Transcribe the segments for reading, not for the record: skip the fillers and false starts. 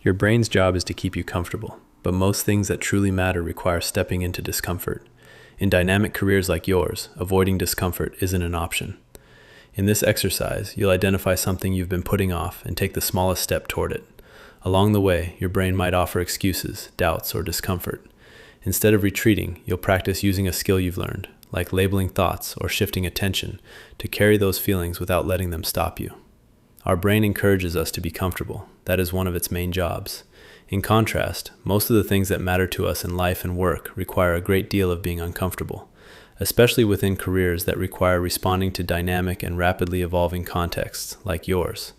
Your brain's job is to keep you comfortable, but most things that truly matter require stepping into discomfort. In dynamic careers like yours, avoiding discomfort isn't an option. In this exercise, you'll identify something you've been putting off and take the smallest step toward it. Along the way, your brain might offer excuses, doubts, or discomfort. Instead of retreating, you'll practice using a skill you've learned, like labeling thoughts or shifting attention, to carry those feelings without letting them stop you. Our brain encourages us to be comfortable. That is one of its main jobs. In contrast, most of the things that matter to us in life and work require a great deal of being uncomfortable, especially within careers that require responding to dynamic and rapidly evolving contexts like yours.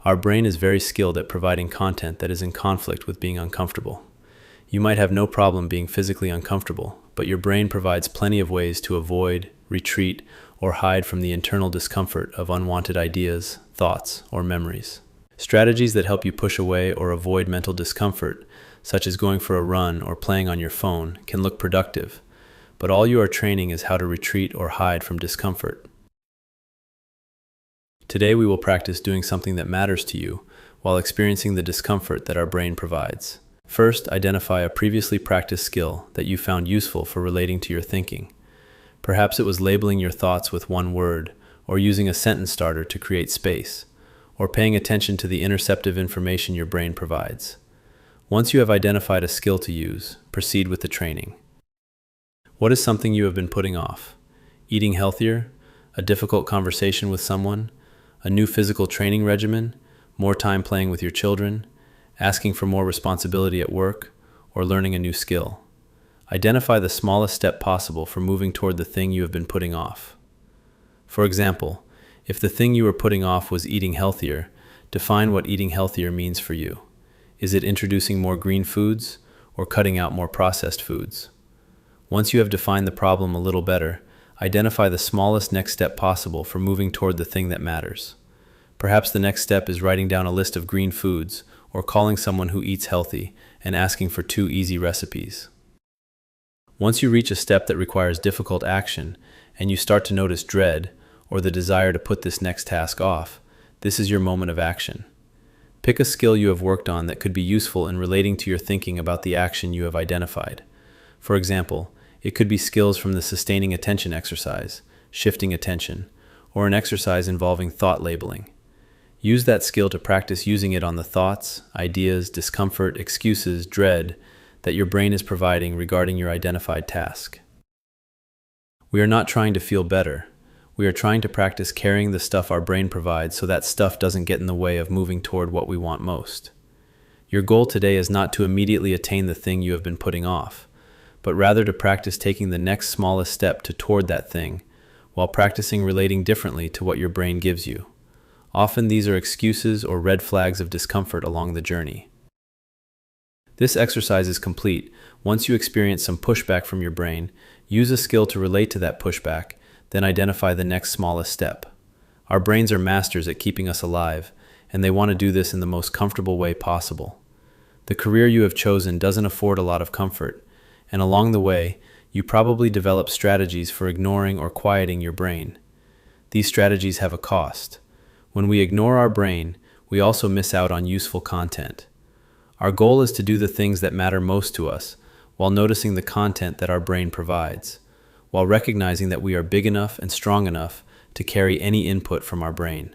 Our brain is very skilled at providing content that is in conflict with being uncomfortable. You might have no problem being physically uncomfortable, but your brain provides plenty of ways to avoid, retreat, or hide from the internal discomfort of unwanted ideas, thoughts, or memories. Strategies that help you push away or avoid mental discomfort, such as going for a run or playing on your phone, can look productive, but all you are training is how to retreat or hide from discomfort. Today we will practice doing something that matters to you while experiencing the discomfort that our brain provides. First, identify a previously practiced skill that you found useful for relating to your thinking. Perhaps it was labeling your thoughts with one word, or using a sentence starter to create space, or paying attention to the interceptive information your brain provides. Once you have identified a skill to use, proceed with the training. What is something you have been putting off? Eating healthier? A difficult conversation with someone? A new physical training regimen? More time playing with your children? Asking for more responsibility at work? Or learning a new skill? Identify the smallest step possible for moving toward the thing you have been putting off. For example, if the thing you were putting off was eating healthier, define what eating healthier means for you. Is it introducing more green foods or cutting out more processed foods? Once you have defined the problem a little better, identify the smallest next step possible for moving toward the thing that matters. Perhaps the next step is writing down a list of green foods or calling someone who eats healthy and asking for 2 easy recipes. Once you reach a step that requires difficult action and you start to notice dread or the desire to put this next task off, this is your moment of action. Pick a skill you have worked on that could be useful in relating to your thinking about the action you have identified. For example, it could be skills from the sustaining attention exercise, shifting attention, or an exercise involving thought labeling. Use that skill to practice using it on the thoughts, ideas, discomfort, excuses, dread that your brain is providing regarding your identified task. We are not trying to feel better. We are trying to practice carrying the stuff our brain provides so that stuff doesn't get in the way of moving toward what we want most. Your goal today is not to immediately attain the thing you have been putting off, but rather to practice taking the next smallest step toward that thing, while practicing relating differently to what your brain gives you. Often these are excuses or red flags of discomfort along the journey. This exercise is complete. Once you experience some pushback from your brain, use a skill to relate to that pushback, then identify the next smallest step. Our brains are masters at keeping us alive, and they want to do this in the most comfortable way possible. The career you have chosen doesn't afford a lot of comfort, and along the way, you probably develop strategies for ignoring or quieting your brain. These strategies have a cost. When we ignore our brain, we also miss out on useful content. Our goal is to do the things that matter most to us, while noticing the content that our brain provides, while recognizing that we are big enough and strong enough to carry any input from our brain.